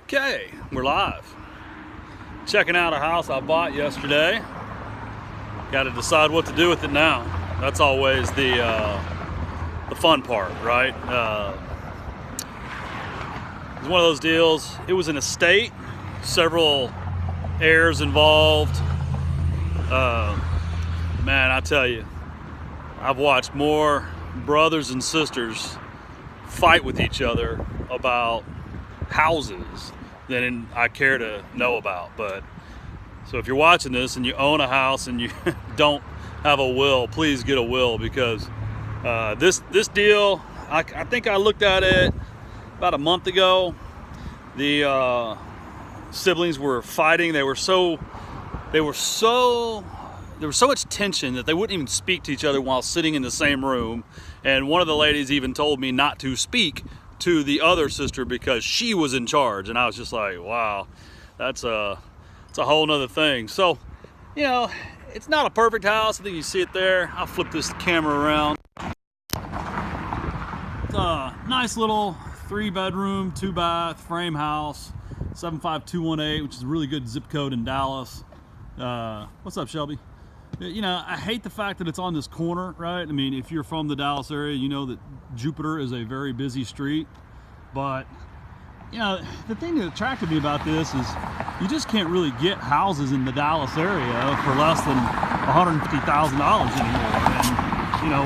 Okay, we're live. Checking out a house I bought yesterday. Got to decide what to do with it now. That's always the fun part, right? It's one of those deals. It was an estate, several heirs involved. Man, I tell you, I've watched more brothers and sisters fight with each other about houses than I care to know about. But so if you're watching this and you own a house and you don't have a will, please get a will, because this deal, I think I looked at it about a month ago. The siblings were fighting. There was so much tension that they wouldn't even speak to each other while sitting in the same room. And one of the ladies even told me not to speak to the other sister because she was in charge. And I was just like, wow, it's a whole nother thing. So, you know, it's not a perfect house. I think you see it there. I'll flip this camera around. It's a nice little 3-bedroom, 2-bath frame house, 75218, which is a really good zip code in Dallas. What's up, Shelby? You know, I hate the fact that it's on this corner, right? I mean, if you're from the Dallas area, you know that Jupiter is a very busy street. But, you know, the thing that attracted me about this is you just can't really get houses in the Dallas area for less than $150,000 anymore. And, you know,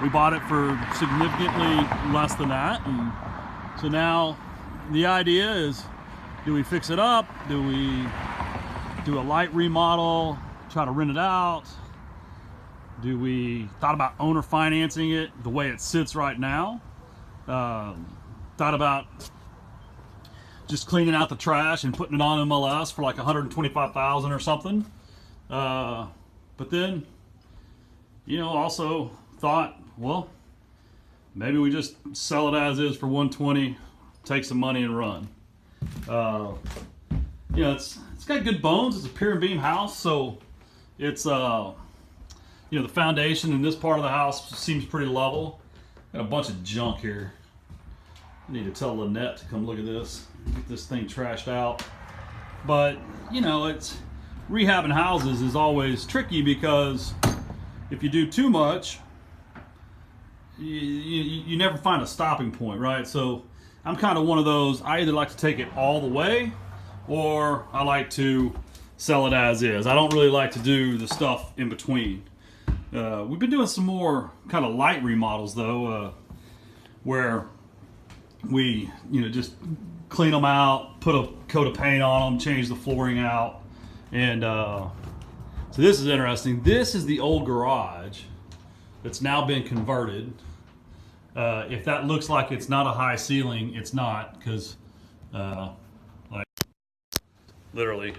we bought it for significantly less than that. And so now the idea is, do we fix it up? Do we do a light remodel, try to rent it out? Do we thought about owner financing it the way it sits right now? Thought about just cleaning out the trash and putting it on MLS for like $125,000 or something. But then, you know, also thought, well, maybe we just sell it as is for $120, take some money and run. You know, it's got good bones. It's a pier and beam house, so it's you know, the foundation in this part of the house seems pretty level. Got a bunch of junk here. I need to tell Lynette to come look at this, get this thing trashed out. But you know, it's rehabbing houses is always tricky, because if you do too much, you never find a stopping point, right? So I'm kind of one of those. I either like to take it all the way, or I like to sell it as is. I don't really like to do the stuff in between. We've been doing some more kind of light remodels though, where we, you know, just clean them out, put a coat of paint on them, change the flooring out. And so this is interesting. This is the old garage that's now been converted. If that looks like it's not a high ceiling, it's not, because like literally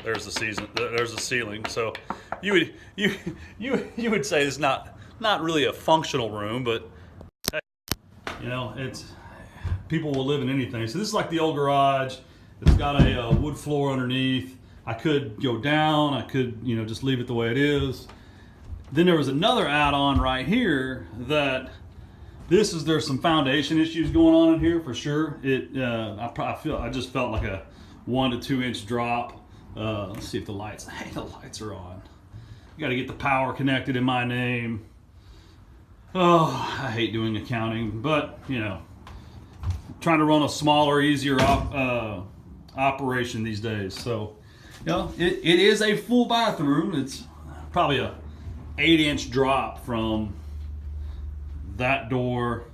there's the ceiling. So you would say it's not really a functional room, but hey, you know, it's people will live in anything. So this is like the old garage. It's got a wood floor underneath. I could go down. I could, you know, just leave it the way it is. Then there was another add-on right here that there's some foundation issues going on in here for sure. I just felt like a 1 to 2 inch drop. Let's see if the lights are on. You got to get the power connected in my name. Oh, I hate doing accounting, but you know, trying to run a smaller, easier operation these days. So, you know, it is a full bathroom. It's probably a 8-inch drop from that door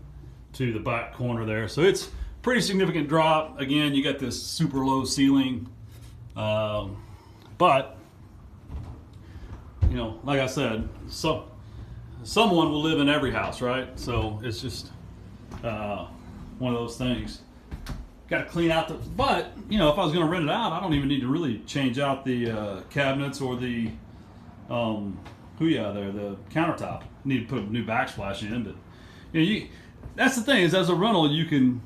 to the back corner there. So it's pretty significant drop. Again, you got this super low ceiling. But, you know, like I said, someone will live in every house, right? So it's just one of those things. Got to clean out but, you know, if I was going to rent it out, I don't even need to really change out the cabinets or the the countertop. Need to put a new backsplash in, but you know, that's the thing, is as a rental you can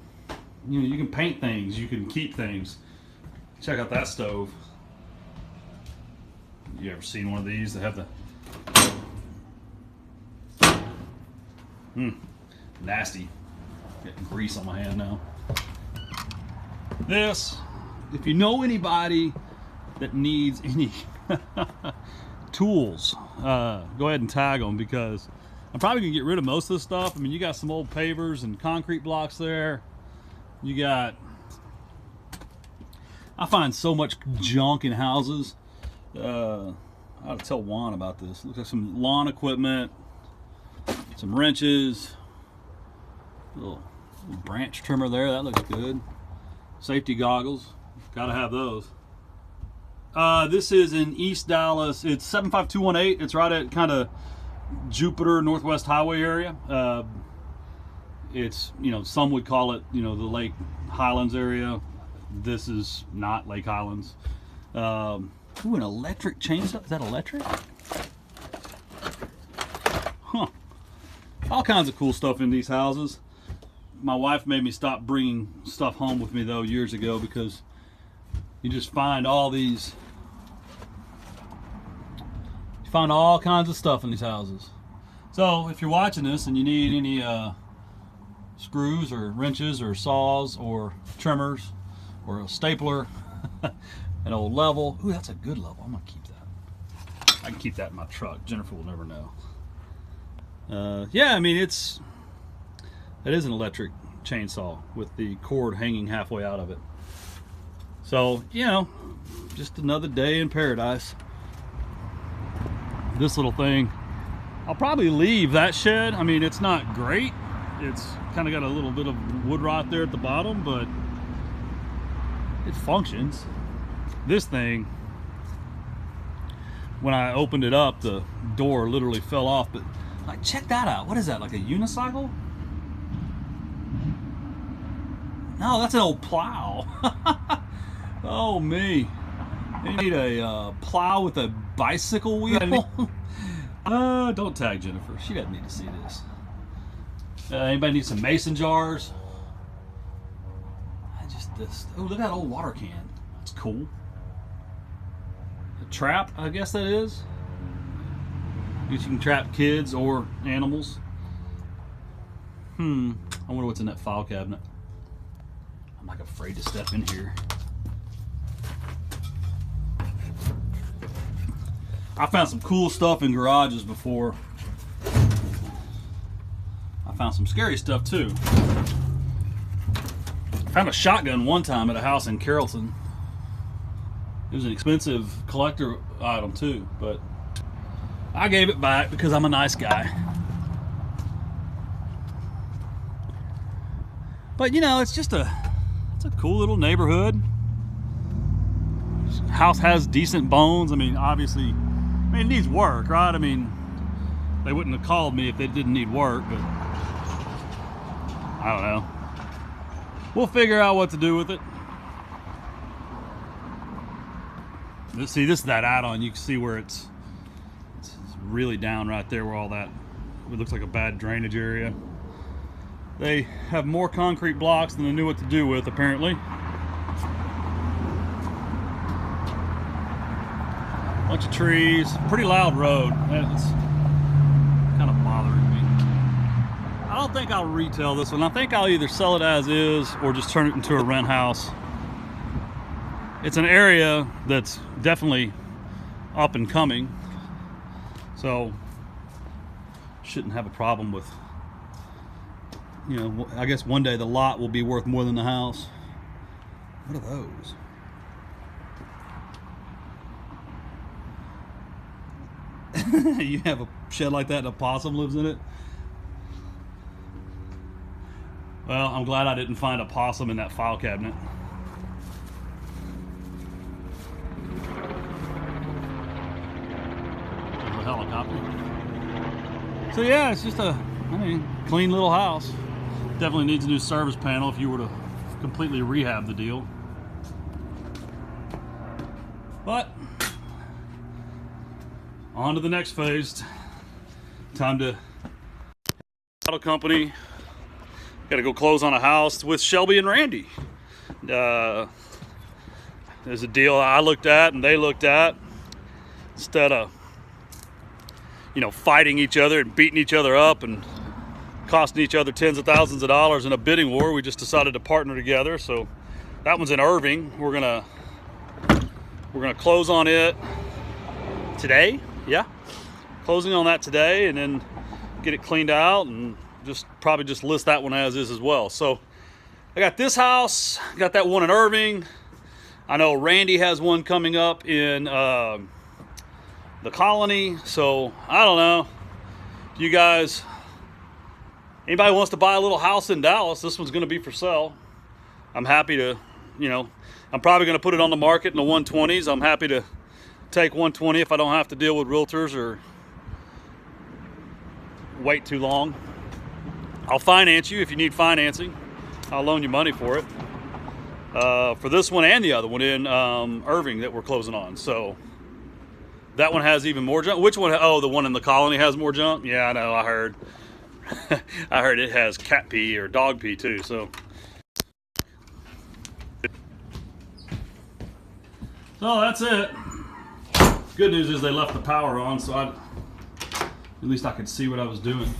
paint things, you can keep things. Check out that stove. You ever seen one of these that have the nasty. Getting grease on my hand now. This, if you know anybody that needs any tools, go ahead and tag them, because I'm probably gonna get rid of most of this stuff. I mean, you got some old pavers and concrete blocks there. You got, I find so much junk in houses. I ought to tell Juan about this. Looks like some lawn equipment, some wrenches, little branch trimmer there, that looks good. Safety goggles, gotta have those. This is in East Dallas. It's 75218. It's right at kind of Jupiter Northwest Highway area. It's, you know, some would call it, you know, the Lake Highlands area. This is not Lake Highlands. Ooh, an electric chainsaw. Is that electric? Huh. All kinds of cool stuff in these houses. My wife made me stop bringing stuff home with me though years ago, because you just find all these, you find all kinds of stuff in these houses. So if you're watching this and you need any screws or wrenches or saws or trimmers or a stapler, an old level. Ooh, that's a good level. I'm gonna keep that. I can keep that in my truck. Jennifer will never know. Yeah, I mean, it is an electric chainsaw with the cord hanging halfway out of it. So, you know, just another day in paradise. This little thing, I'll probably leave that shed. I mean, it's not great. It's kind of got a little bit of wood rot there at the bottom, but it functions. This thing, when I opened it up, the door literally fell off. But like, check that out. What is that, like a unicycle? No, that's an old plow. Oh me. You need a plow with a bicycle wheel. Don't tag Jennifer. She doesn't need to see this. Anybody need some mason jars? Oh, look at that old water can. That's cool. A trap, I guess that is. I guess you can trap kids or animals. I wonder what's in that file cabinet. I'm like afraid to step in here. I found some cool stuff in garages before. I found some scary stuff too. I found a shotgun one time at a house in Carrollton. It was an expensive collector item too, but I gave it back because I'm a nice guy. But you know, it's a cool little neighborhood. House has decent bones. I mean, obviously, it needs work, right? I mean, they wouldn't have called me if it didn't need work, but I don't know. We'll figure out what to do with it. Let's see, this is that add-on. You can see where it's really down right there, where all that, it looks like a bad drainage area. They have more concrete blocks than they knew what to do with, apparently. Bunch of trees, pretty loud road. That's kind of bothering me. I don't think I'll retail this one. I think I'll either sell it as is or just turn it into a rent house. It's an area that's definitely up and coming, so shouldn't have a problem with, you know, I guess one day the lot will be worth more than the house. What are those? You have a shed like that and a possum lives in it? Well, I'm glad I didn't find a possum in that file cabinet. There's a helicopter. So yeah, it's just clean little house. Definitely needs a new service panel if you were to completely rehab the deal. But on to the next phase. Time to auto company. Got to go close on a house with Shelby and Randy. There's a deal I looked at and they looked at. Instead of, you know, fighting each other and beating each other up and costing each other tens of thousands of dollars in a bidding war, we just decided to partner together. So That one's in Irving. We're gonna close on it today. Yeah, closing on that today, and then get it cleaned out, and probably just list that one as is as well. So I got this house, got that one in Irving. I know Randy has one coming up in the Colony. So I don't know, if you guys, anybody wants to buy a little house in Dallas, this one's going to be for sale. I'm happy to, I'm probably going to put it on the market in the 120s. I'm happy to take 120 if I don't have to deal with realtors or wait too long. I'll finance you if you need financing. I'll loan you money for it. For this one and the other one in Irving that we're closing on. So that one has even more junk. Which one? Oh, the one in the Colony has more junk? Yeah, I know, I heard. I heard it has cat pee or dog pee too, so. So that's it. Good news is they left the power on, so at least I could see what I was doing.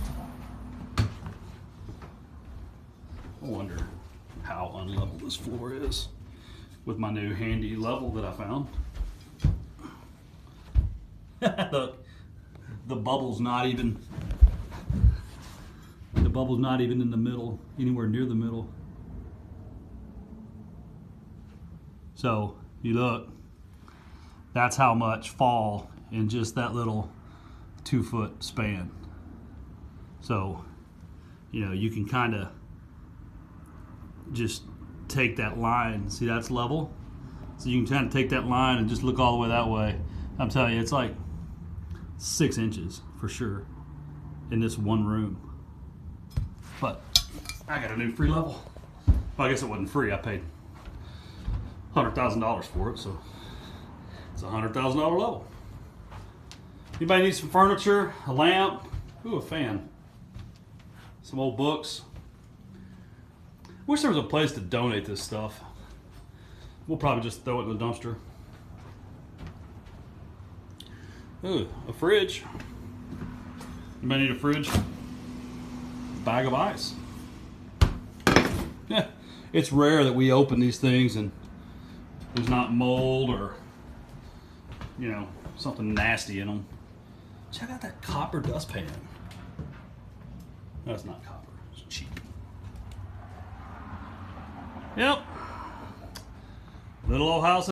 I wonder how unlevel this floor is with my new handy level that I found. The bubble's not even in the middle, anywhere near the middle. So you look, that's how much fall in just that little 2-foot span. So, you can kind of just take that line. See, that's level. So you can kind of take that line and just look all the way that way. I'm telling you, it's like 6 inches for sure in this one room. But I got a new free level. Well, I guess it wasn't free. I paid $100,000 for it, so it's a $100,000 level. Anybody need some furniture, a lamp, ooh, a fan, some old books? Wish there was a place to donate this stuff. We'll probably just throw it in the dumpster. Ooh, a fridge. Anybody need a fridge? Bag of ice. Yeah, it's rare that we open these things and there's not mold or, something nasty in them. Check out that copper dustpan. No, it's not copper. It's cheap. Yep. Little old house.